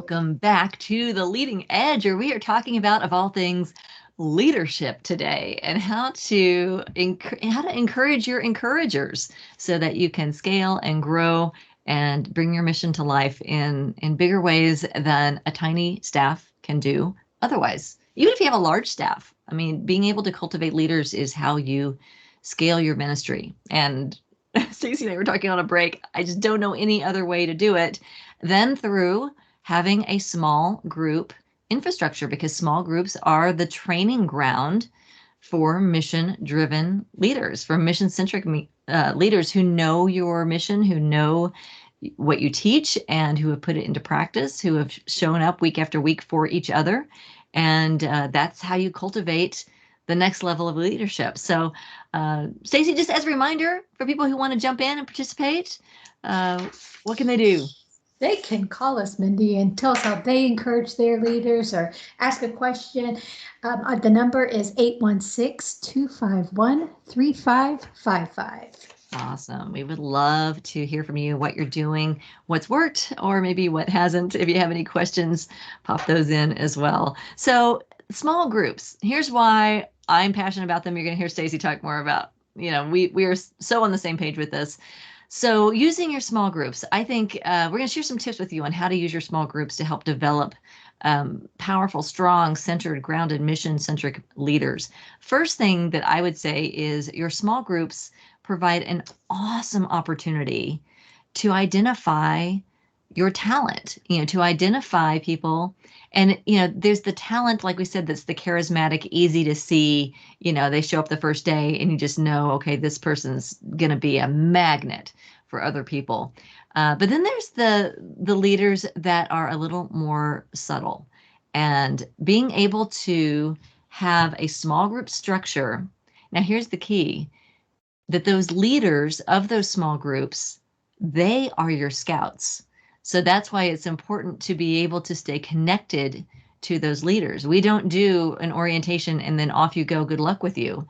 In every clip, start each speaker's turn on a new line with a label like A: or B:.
A: Welcome back to the Leading Edge, where we are talking about, of all things, leadership today and how to encourage your encouragers so that you can scale and grow and bring your mission to life in bigger ways than a tiny staff can do otherwise. Even if you have a large staff, I mean, being able to cultivate leaders is how you scale your ministry. And Stacey and I were talking on a break. I just don't know any other way to do it than through having a small group infrastructure, because small groups are the training ground for mission-driven leaders, for mission-centric leaders who know your mission, who know what you teach, and who have put it into practice, who have shown up week after week for each other. And that's how you cultivate the next level of leadership. So, Stacey, just as a reminder for people who want to jump in and participate, what can they do?
B: They can call us, Mindy, and tell us how they encourage their leaders or ask a question. The number is 816-251-3555.
A: Awesome. We would love to hear from you, what you're doing, what's worked, or maybe what hasn't. If you have any questions, pop those in as well. So small groups, here's why I'm passionate about them. You're going to hear Stacey talk more about, we are so on the same page with this. So using your small groups, I think we're going to share some tips with you on how to use your small groups to help develop powerful, strong, centered, grounded, mission-centric leaders. First thing that I would say is your small groups provide an awesome opportunity to identify your talent, to identify people. And, there's the talent, like we said, that's the charismatic, easy to see, they show up the first day and you just know, okay, this person's going to be a magnet for other people. But then there's the leaders that are a little more subtle, and being able to have a small group structure. Now, here's the key, that those leaders of those small groups, they are your scouts. So that's why it's important to be able to stay connected to those leaders. We don't do an orientation and then off you go, good luck with you.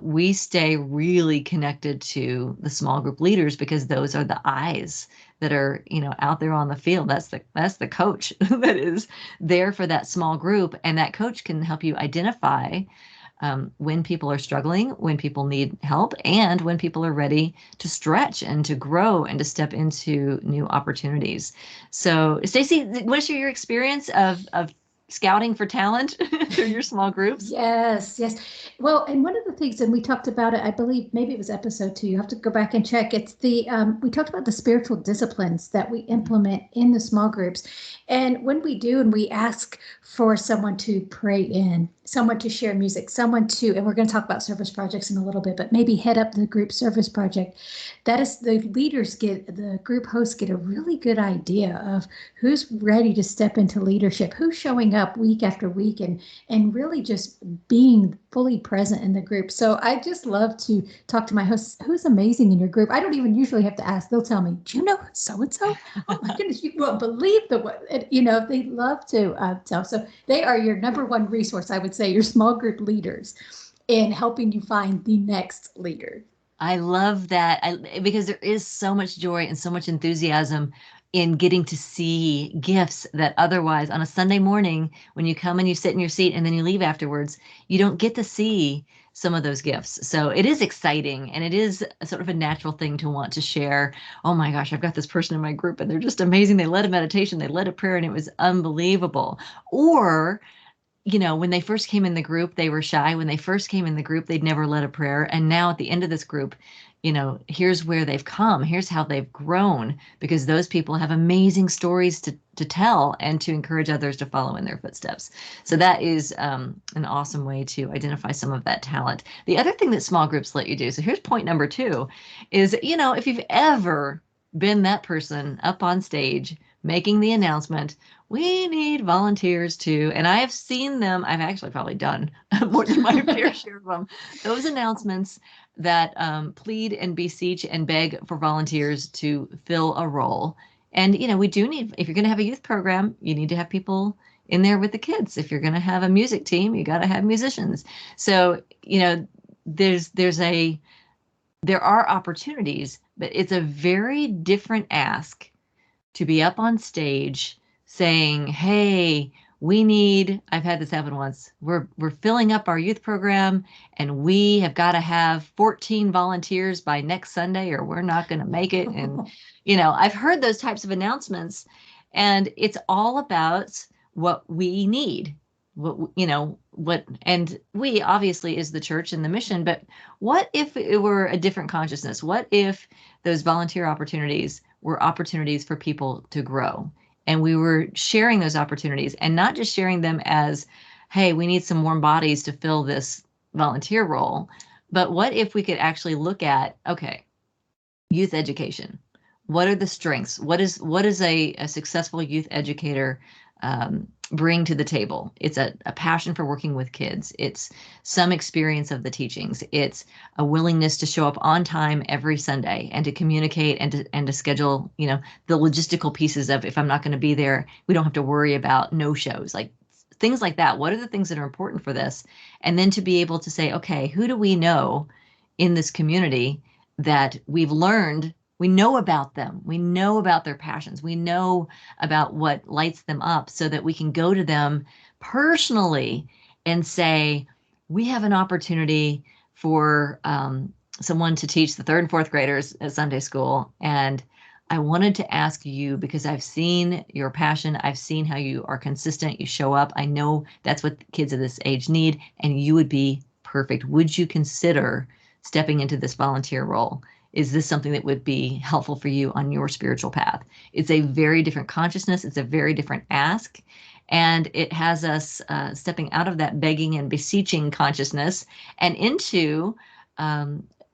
A: We stay really connected to the small group leaders, because those are the eyes that are, out there on the field. That's the coach that is there for that small group. And that coach can help you identify when people are struggling, when people need help, and when people are ready to stretch and to grow and to step into new opportunities. So, Stacey, want to share your experience of scouting for talent through your small groups?
B: Yes. Well, and one of the things, and we talked about it, I believe maybe it was episode 2. You have to go back and check. It's we talked about the spiritual disciplines that we implement in the small groups. And when we do, and we ask for someone to pray in, someone to share music, someone to, and we're going to talk about service projects in a little bit, but maybe head up the group service project. That is, the group hosts get a really good idea of who's ready to step into leadership, who's showing up week after week and really just being fully present in the group. So I just love to talk to my hosts. Who's amazing in your group? I don't even usually have to ask. They'll tell me, do you know so-and-so? Oh my goodness, you won't believe they love to tell. So they are your number one resource, I would say, your small group leaders in helping you find the next leader.
A: I love that, because there is so much joy and so much enthusiasm in getting to see gifts that otherwise on a Sunday morning, when you come and you sit in your seat and then you leave afterwards, you don't get to see some of those gifts. So it is exciting, and it is a sort of a natural thing to want to share. Oh my gosh, I've got this person in my group and they're just amazing. They led a meditation, they led a prayer, and it was unbelievable. Or when they first came in the group, they were shy. When they first came in the group, they'd never led a prayer. And now at the end of this group, here's where they've come. Here's how they've grown, because those people have amazing stories to tell and to encourage others to follow in their footsteps. So that is an awesome way to identify some of that talent. The other thing that small groups let you do, so here's point number 2, is, if you've ever been that person up on stage making the announcement, we need volunteers too. And I have seen them. I've actually probably done more than my fair share of them. Those announcements that plead and beseech and beg for volunteers to fill a role. And, we do need, if you're going to have a youth program, you need to have people in there with the kids. If you're going to have a music team, you got to have musicians. So, there are opportunities, but it's a very different ask to be up on stage saying, hey, I've had this happen once. We're filling up our youth program and we have got to have 14 volunteers by next Sunday or we're not going to make it. And, I've heard those types of announcements, and it's all about what we need. And we obviously is the church and the mission, but what if it were a different consciousness? What if those volunteer opportunities were opportunities for people to grow? And we were sharing those opportunities and not just sharing them as, hey, we need some warm bodies to fill this volunteer role. But what if we could actually look at, okay, youth education? What are the strengths? What is a successful youth educator bring to the table? It's a passion for working with kids. It's some experience of the teachings. It's a willingness to show up on time every Sunday and to communicate and to schedule, the logistical pieces of, if I'm not going to be there, we don't have to worry about no shows, like things like that. What are the things that are important for this? And then to be able to say, okay, who do we know in this community that we've learned, we know about them, we know about their passions, we know about what lights them up, so that we can go to them personally and say, we have an opportunity for someone to teach the 3rd and 4th graders at Sunday school. And I wanted to ask you, because I've seen your passion, I've seen how you are consistent, you show up. I know that's what kids of this age need, and you would be perfect. Would you consider stepping into this volunteer role? Is this something that would be helpful for you on your spiritual path? It's a very different consciousness. It's a very different ask. And it has us stepping out of that begging and beseeching consciousness and into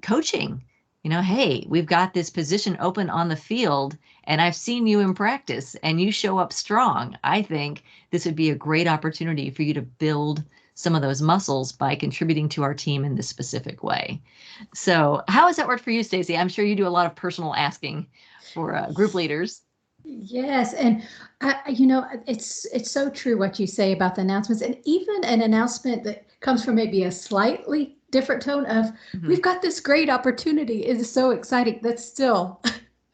A: coaching. Hey, we've got this position open on the field, and I've seen you in practice and you show up strong. I think this would be a great opportunity for you to build some of those muscles by contributing to our team in this specific way. So how has that worked for you, Stacey? I'm sure you do a lot of personal asking for group leaders.
B: Yes, and it's so true what you say about the announcements, and even an announcement that comes from maybe a slightly different tone of, we've got this great opportunity, is so exciting. That's still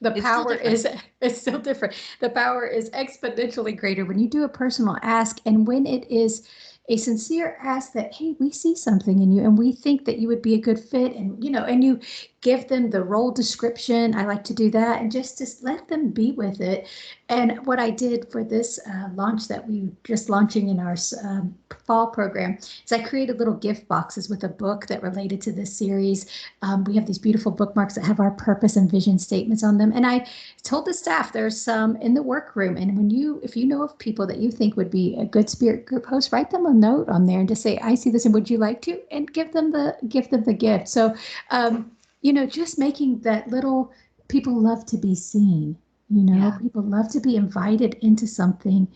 B: the power is it's still different. The power is exponentially greater when you do a personal ask, and when it is a sincere ask that, hey, we see something in you and we think that you would be a good fit, and you give them the role description. I like to do that, and just let them be with it. And what I did for this launch that we just launching in our fall program is I created little gift boxes with a book that related to this series. We have these beautiful bookmarks that have our purpose and vision statements on them. And I told the staff there's some in the workroom. And if you know of people that you think would be a good spirit group host, write them a note on there and just say, I see this and would you like to? And give them the gift. So, just making that little, people love to be seen, people love to be invited into something.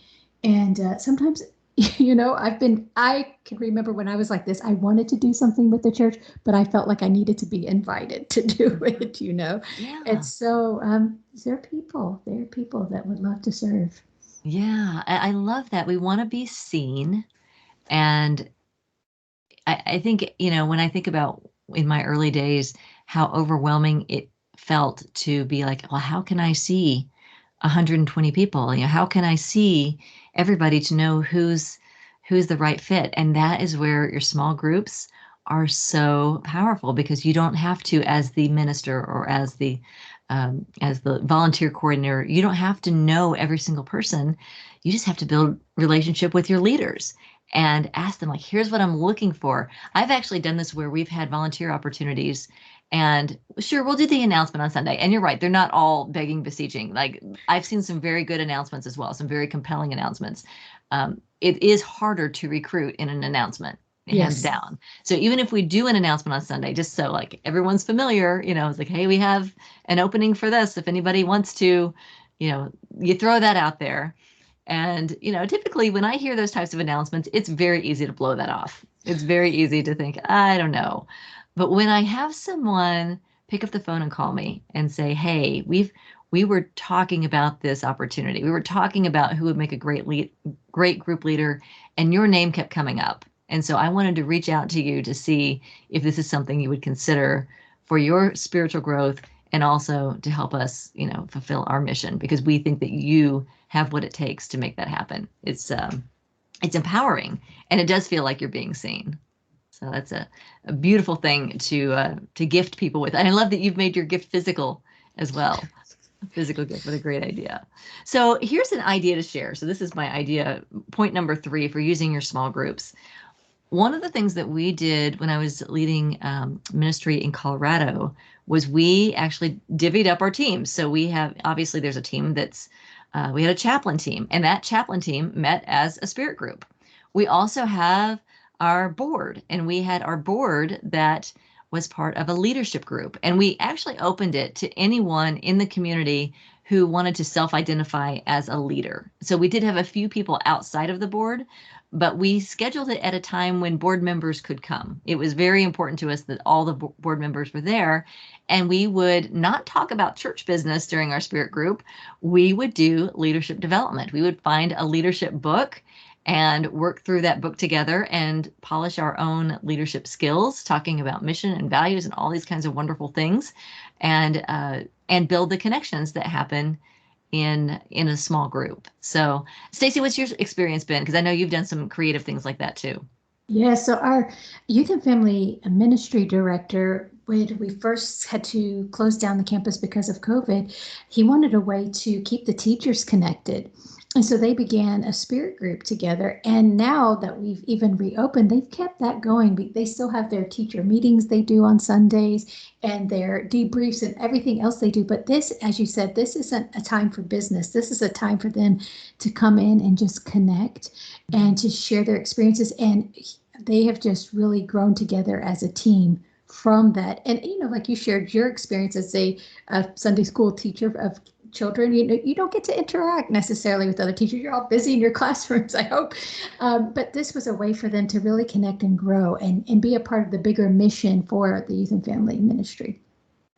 B: And sometimes, I can remember when I was like this, I wanted to do something with the church, but I felt like I needed to be invited to do it, Yeah. And so there are people that would love to serve.
A: Yeah, I love that. We want to be seen. And I think, when I think about in my early days, how overwhelming it felt to be like, well, how can I see 120 people? How can I see everybody to know who's the right fit? And that is where your small groups are so powerful, because you don't have to, as the minister or as the volunteer coordinator, you don't have to know every single person. You just have to build relationship with your leaders and ask them, like, here's what I'm looking for. I've actually done this where we've had volunteer opportunities, and sure, we'll do the announcement on Sunday. And you're right, they're not all begging, beseeching. Like, I've seen some very good announcements as well, some very compelling announcements. It is harder to recruit in an announcement, hands down. So even if we do an announcement on Sunday, just so like everyone's familiar, it's like, hey, we have an opening for this. If anybody wants to, you throw that out there. And, typically when I hear those types of announcements, it's very easy to blow that off. It's very easy to think, I don't know. But when I have someone pick up the phone and call me and say, hey, we were talking about this opportunity. We were talking about who would make a great group leader, and your name kept coming up. And so I wanted to reach out to you to see if this is something you would consider for your spiritual growth and also to help us, fulfill our mission, because we think that you have what it takes to make that happen. It's empowering, and it does feel like you're being seen. So that's a beautiful thing to gift people with. And I love that you've made your gift physical as well. A physical gift, what a great idea. So here's an idea to share. So this is my idea, point number 3 for using your small groups. One of the things that we did when I was leading ministry in Colorado was we actually divvied up our teams. So we have, obviously there's a team we had a chaplain team, and that chaplain team met as a spirit group. We also have our board, and we had our board that was part of a leadership group. And we actually opened it to anyone in the community who wanted to self-identify as a leader. So we did have a few people outside of the board, but we scheduled it at a time when board members could come. It was very important to us that all the board members were there, and we would not talk about church business during our spirit group. We would do leadership development. We would find a leadership book and work through that book together and polish our own leadership skills, talking about mission and values and all these kinds of wonderful things, and build the connections that happen in a small group. So, Stacy, what's your experience been? Because I know you've done some creative things like that too.
B: Yeah, so our youth and family ministry director, when we first had to close down the campus because of COVID, he wanted a way to keep the teachers connected. And so they began a spirit group together. And now that we've even reopened, they've kept that going. They still have their teacher meetings they do on Sundays and their debriefs and everything else they do. But this, as you said, this isn't a time for business. This is a time for them to come in and just connect and to share their experiences. And they have just really grown together as a team from that. And, like you shared your experience as a Sunday school teacher of children, you don't get to interact necessarily with other teachers. You're all busy in your classrooms, I hope. But this was a way for them to really connect and grow and be a part of the bigger mission for the youth and family ministry.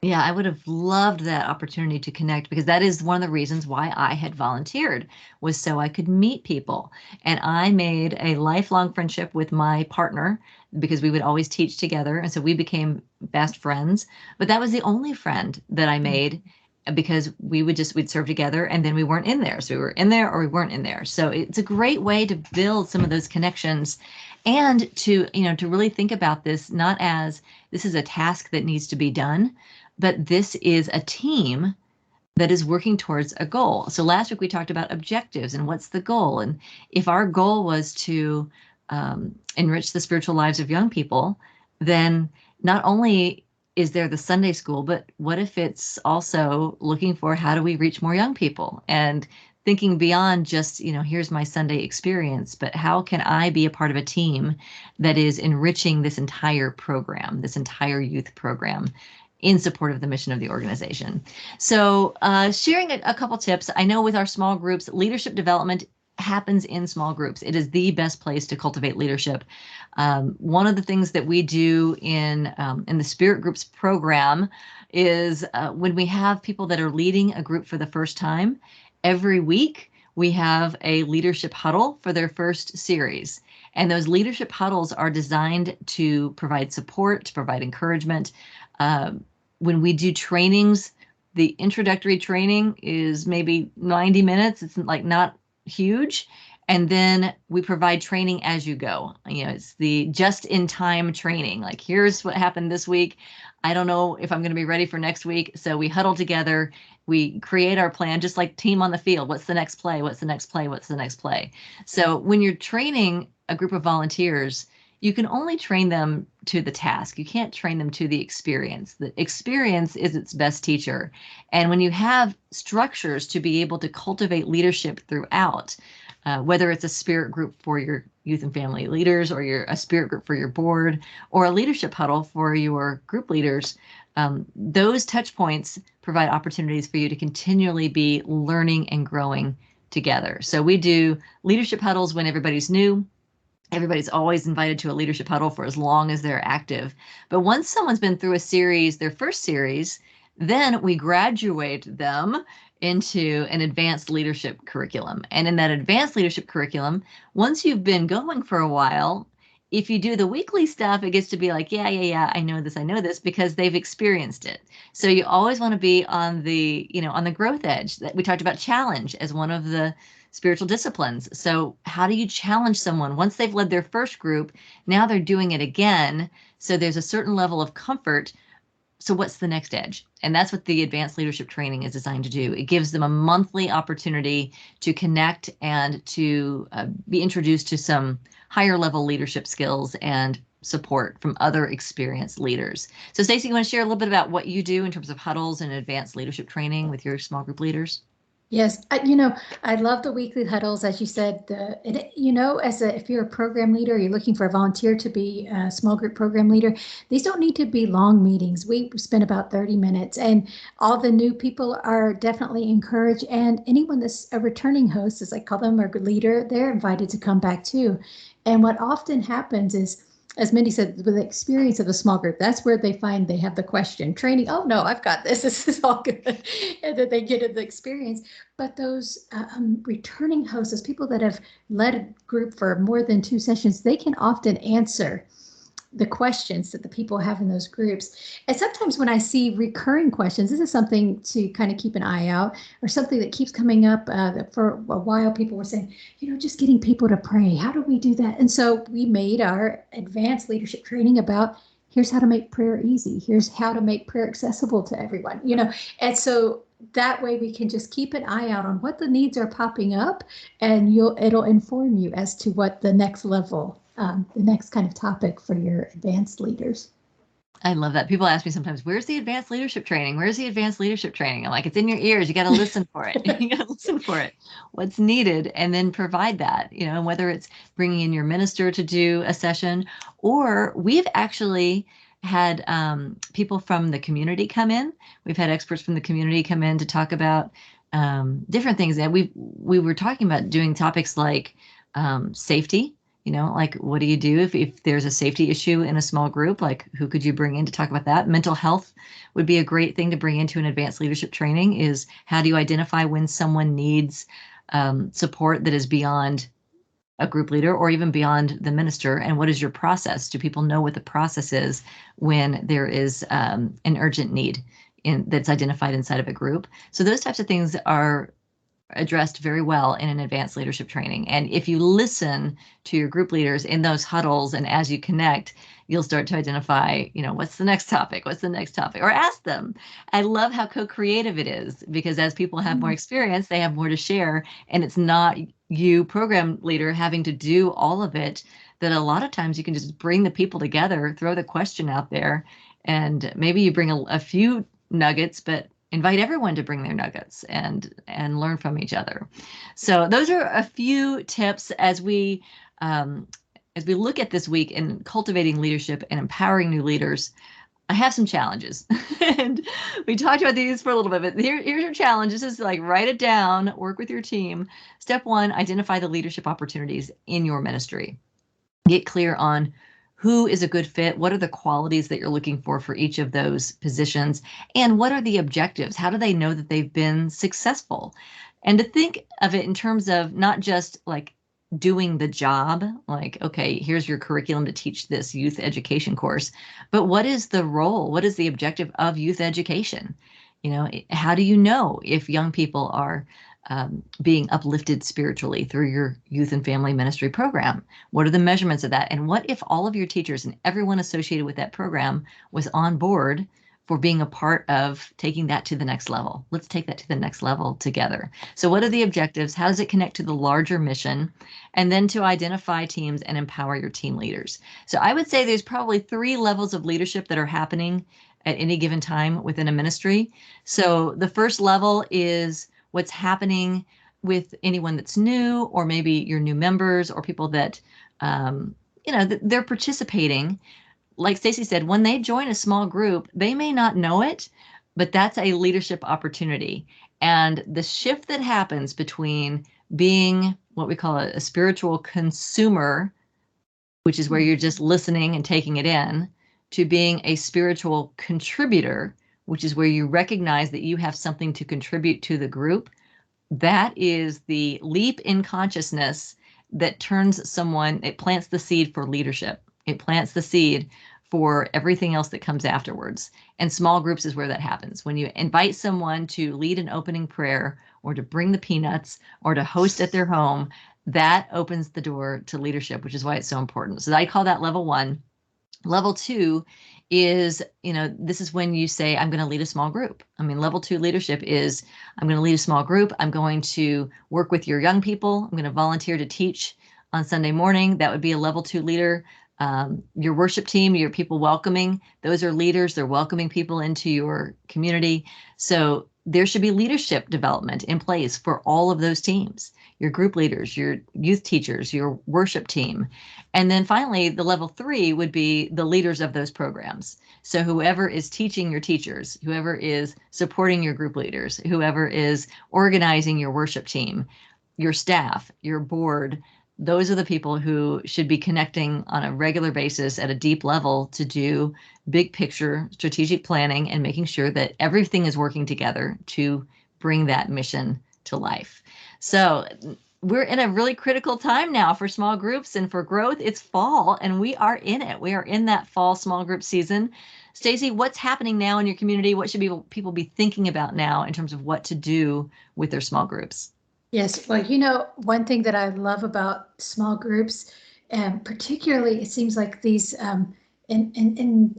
A: Yeah, I would have loved that opportunity to connect, because that is one of the reasons why I had volunteered, was so I could meet people. And I made a lifelong friendship with my partner because we would always teach together. And so we became best friends. But that was the only friend that I made, because we'd serve together and then we weren't in there. So we were in there or we weren't in there. So it's a great way to build some of those connections, and to really think about this not as this is a task that needs to be done, but this is a team that is working towards a goal. So last week we talked about objectives and what's the goal. And if our goal was to enrich the spiritual lives of young people, then not only is there the Sunday school, but what if it's also looking for how do we reach more young people, and thinking beyond just, here's my Sunday experience, but how can I be a part of a team that is enriching this entire program, this entire youth program, in support of the mission of the organization. So sharing a couple tips. I know with our small groups, leadership development happens in small groups. It is the best place to cultivate leadership. One of the things that we do in the Spirit Groups program is when we have people that are leading a group for the first time, every week we have a leadership huddle for their first series. And those leadership huddles are designed to provide support, to provide encouragement. When we do trainings, the introductory training is maybe 90 minutes. It's like not huge. And then we provide training as you go. It's the just-in-time training. Like, here's what happened this week. I don't know if I'm going to be ready for next week. So we huddle together. We create our plan, just like team on the field. What's the next play? What's the next play? What's the next play? So when you're training a group of volunteers, you can only train them to the task. You can't train them to the experience. The experience is its best teacher. And when you have structures to be able to cultivate leadership throughout, whether it's a spirit group for your youth and family leaders, or a spirit group for your board, or a leadership huddle for your group leaders, those touch points provide opportunities for you to continually be learning and growing together. So we do leadership huddles when everybody's new. Everybody's always invited to a leadership huddle for as long as they're active. But once someone's been through a series, their first series, then we graduate them into an advanced leadership curriculum. And in that advanced leadership curriculum, once you've been going for a while, if you do the weekly stuff, it gets to be like, yeah, I know this, because they've experienced it. So you always want to be on the, on the growth edge. That we talked about challenge as one of the spiritual disciplines. So how do you challenge someone once they've led their first group? Now they're doing it again. So there's a certain level of comfort. So what's the next edge? And that's what the advanced leadership training is designed to do. It gives them a monthly opportunity to connect and to be introduced to some higher level leadership skills and support from other experienced leaders. So Stacey, you want to share a little bit about what you do in terms of huddles and advanced leadership training with your small group leaders?
B: Yes, I love the weekly huddles, as you said. If you're a program leader, you're looking for a volunteer to be a small group program leader. These don't need to be long meetings. We spend about 30 minutes, and all the new people are definitely encouraged. And anyone that's a returning host, as I call them, or leader, they're invited to come back too. And what often happens is, as Mindy said, with the experience of a small group, that's where they find they have the question training. Oh no, I've got this. This is all good. And then they get the experience. But those returning hosts, those people that have led a group for more than 2 sessions, they can often answer the questions that the people have in those groups. And sometimes when I see recurring questions, this is something to kind of keep an eye out, or something that keeps coming up. For a while, people were saying, just getting people to pray. How do we do that? And so we made our advanced leadership training about, here's how to make prayer easy. Here's how to make prayer accessible to everyone, And so that way we can just keep an eye out on what the needs are popping up, and it'll inform you as to what the next level, the next kind of topic for your advanced leaders.
A: I love that. People ask me sometimes, where's the advanced leadership training? Where's the advanced leadership training? I'm like, it's in your ears. You got to listen for it. You got to listen for it. What's needed, and then provide that, and whether it's bringing in your minister to do a session, or we've actually had people from the community come in. We've had experts from the community come in to talk about different things. And we were talking about doing topics like safety. Like, what do you do if there's a safety issue in a small group? Like, who could you bring in to talk about that? Mental health would be a great thing to bring into an advanced leadership training. Is how do you identify when someone needs support that is beyond a group leader or even beyond the minister? And what is your process? Do people know what the process is when there is an urgent need that's identified inside of a group? So those types of things are addressed very well in an advanced leadership training. And if you listen to your group leaders in those huddles and as you connect, you'll start to identify, what's the next topic? What's the next topic? Or ask them. I love how co-creative it is, because as people have more experience, they have more to share. And it's not you, program leader, having to do all of it. That a lot of times you can just bring the people together, throw the question out there, and maybe you bring a few nuggets, but invite everyone to bring their nuggets and learn from each other. So those are a few tips as we look at this week in cultivating leadership and empowering new leaders. I have some challenges, and we talked about these for a little bit, but here's your challenge. This is like, write it down, work with your team. Step 1, identify the leadership opportunities in your ministry. Get clear on who is a good fit, what are the qualities that you're looking for each of those positions, and what are the objectives? How do they know that they've been successful? And to think of it in terms of not just like doing the job, like, okay, here's your curriculum to teach this youth education course, but what is the role? What is the objective of youth education? How do you know if young people are being uplifted spiritually through your youth and family ministry program? What are the measurements of that? And what if all of your teachers and everyone associated with that program was on board for being a part of taking that to the next level? Let's take that to the next level together. So what are the objectives? How does it connect to the larger mission? And then to identify teams and empower your team leaders. So I would say there's probably 3 levels of leadership that are happening at any given time within a ministry. So the first level is what's happening with anyone that's new, or maybe your new members, or people that, they're participating. Like Stacey said, when they join a small group, they may not know it, but that's a leadership opportunity. And the shift that happens between being what we call a spiritual consumer, which is where you're just listening and taking it in, to being a spiritual contributor, which is where you recognize that you have something to contribute to the group. That is the leap in consciousness that turns someone, it plants the seed for leadership. It plants the seed for everything else that comes afterwards. And small groups is where that happens. When you invite someone to lead an opening prayer or to bring the peanuts or to host at their home, that opens the door to leadership, which is why it's so important. So I call that level 1. Level 2 is, this is when you say, I'm going to lead a small group. I mean, level 2 leadership is, I'm going to lead a small group. I'm going to work with your young people. I'm going to volunteer to teach on Sunday morning. That would be a level 2 leader. Your worship team, your people welcoming, those are leaders. They're welcoming people into your community. So there should be leadership development in place for all of those teams, your group leaders, your youth teachers, your worship team. And then finally, the level 3 would be the leaders of those programs. So whoever is teaching your teachers, whoever is supporting your group leaders, whoever is organizing your worship team, your staff, your board, those are the people who should be connecting on a regular basis at a deep level to do big picture strategic planning and making sure that everything is working together to bring that mission to life. So we're in a really critical time now for small groups and for growth. It's fall and we are in it. We are in that fall small group season. Stacey, what's happening now in your community? What should people be thinking about now in terms of what to do with their small groups?
B: Yes, well, one thing that I love about small groups, and particularly it seems like these in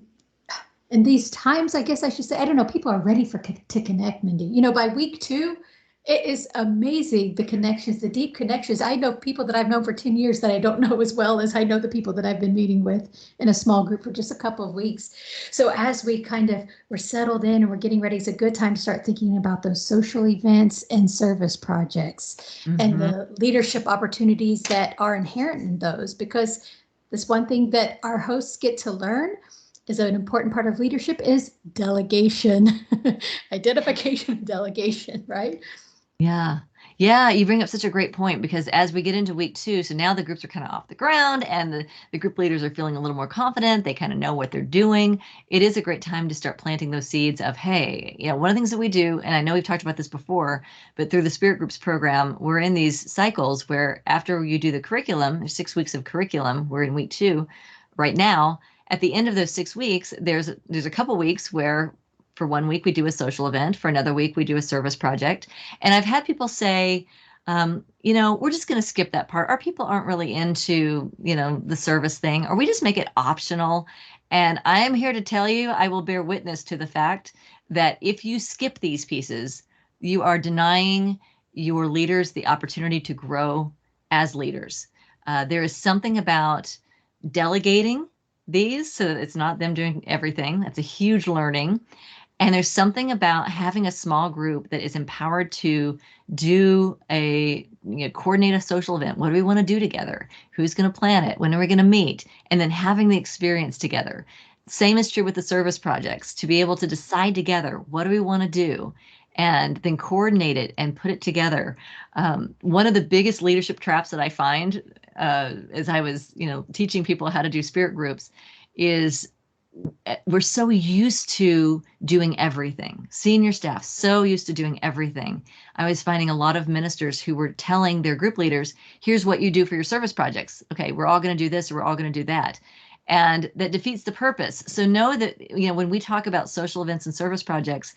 B: these times, I guess I should say, I don't know, people are ready to connect, Mindy. By week 2, it is amazing, the connections, the deep connections. I know people that I've known for 10 years that I don't know as well as I know the people that I've been meeting with in a small group for just a couple of weeks. So as we're settled in and we're getting ready, it's a good time to start thinking about those social events and service projects and the leadership opportunities that are inherent in those, because this one thing that our hosts get to learn is an important part of leadership is delegation, identification and delegation, right?
A: Yeah. Yeah, you bring up such a great point because as we get into week 2, so now the groups are kind of off the ground and the group leaders are feeling a little more confident. They kind of know what they're doing. It is a great time to start planting those seeds of, hey, one of the things that we do, and I know we've talked about this before, but through the SpiritGroups program, we're in these cycles where after you do the curriculum, there's 6 weeks of curriculum, we're in week 2 right now. At the end of those 6 weeks, there's a couple weeks where for 1 week we do a social event, for another week we do a service project. And I've had people say, we're just going to skip that part. Our people aren't really into, the service thing, or we just make it optional. And I am here to tell you, I will bear witness to the fact that if you skip these pieces, you are denying your leaders the opportunity to grow as leaders. There is something about delegating these so that it's not them doing everything. That's a huge learning. And there's something about having a small group that is empowered to do coordinate a social event. What do we want to do together? Who's going to plan it? When are we going to meet? And then having the experience together. Same is true with the service projects, to be able to decide together, what do we want to do? And then coordinate it and put it together. One of the biggest leadership traps that I find as I was, teaching people how to do spirit groups is we're so used to doing everything. Senior staff, so used to doing everything. I was finding a lot of ministers who were telling their group leaders, here's what you do for your service projects. Okay, we're all going to do this, or we're all going to do that. And that defeats the purpose. So know that, when we talk about social events and service projects,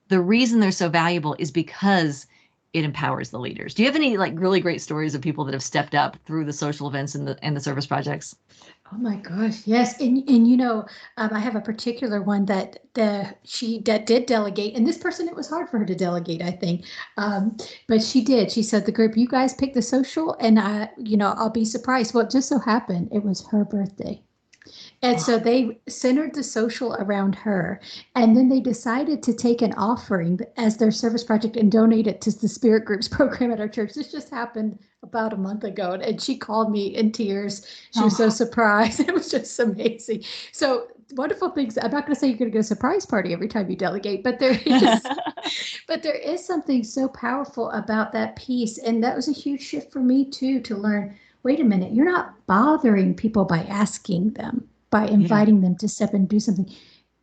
A: the reason they're so valuable is because it empowers the leaders. Do you have any really great stories of people that have stepped up through the social events and the service projects?
B: Oh my gosh, yes, and I have a particular one that did delegate, and this person, it was hard for her to delegate, I think, but she did. She said, "The group, you guys pick the social, and I'll be surprised." Well, it just so happened it was her birthday. And so they centered the social around her. And then they decided to take an offering as their service project and donate it to the Spirit Groups program at our church. This just happened about a month ago. And she called me in tears. She was so surprised. It was just amazing. So wonderful things. I'm not going to say you're going to get a surprise party every time you delegate, but there is something so powerful about that piece. And that was a huge shift for me too, to learn, wait a minute, you're not bothering people by asking them, by inviting them to step and do something.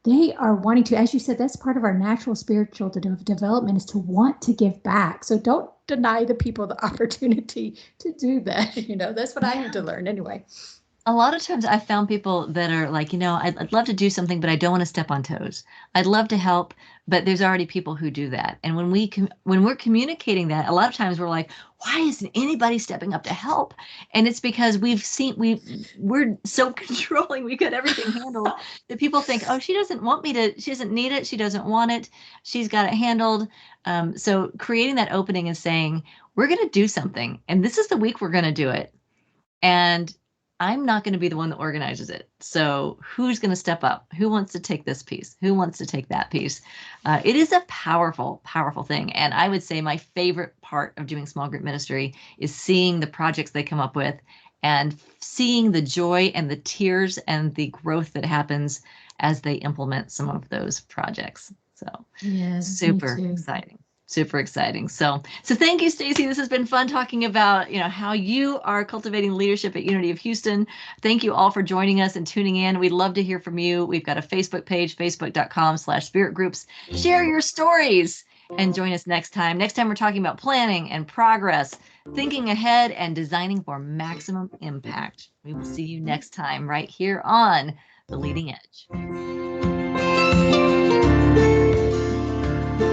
B: they are wanting to, as you said, that's part of our natural spiritual development, is to want to give back. So don't deny the people the opportunity to do that. That's what I had to learn anyway.
A: A lot of times I found people that are like, I'd love to do something, but I don't want to step on toes. I'd love to help, but there's already people who do that. And when we're communicating that, a lot of times we're like, why isn't anybody stepping up to help? And it's because we're so controlling. We've got everything handled that people think, oh, she doesn't need it. She doesn't want it. She's got it handled. So creating that opening and saying, we're going to do something, and this is the week we're going to do it. And I'm not going to be the one that organizes it. So who's going to step up? Who wants to take this piece? Who wants to take that piece? It is a powerful, powerful thing. And I would say my favorite part of doing small group ministry is seeing the projects they come up with and seeing the joy and the tears and the growth that happens as they implement some of those projects. So
B: Yes,
A: super exciting. Super exciting. So thank you, Stacy. This has been fun talking about, how you are cultivating leadership at Unity of Houston. Thank you all for joining us and tuning in. We'd love to hear from you. We've got a Facebook page, facebook.com/SpiritGroups. Share your stories and join us next time. Next time, we're talking about planning and progress, thinking ahead, and designing for maximum impact. We will see you next time right here on The Leading Edge.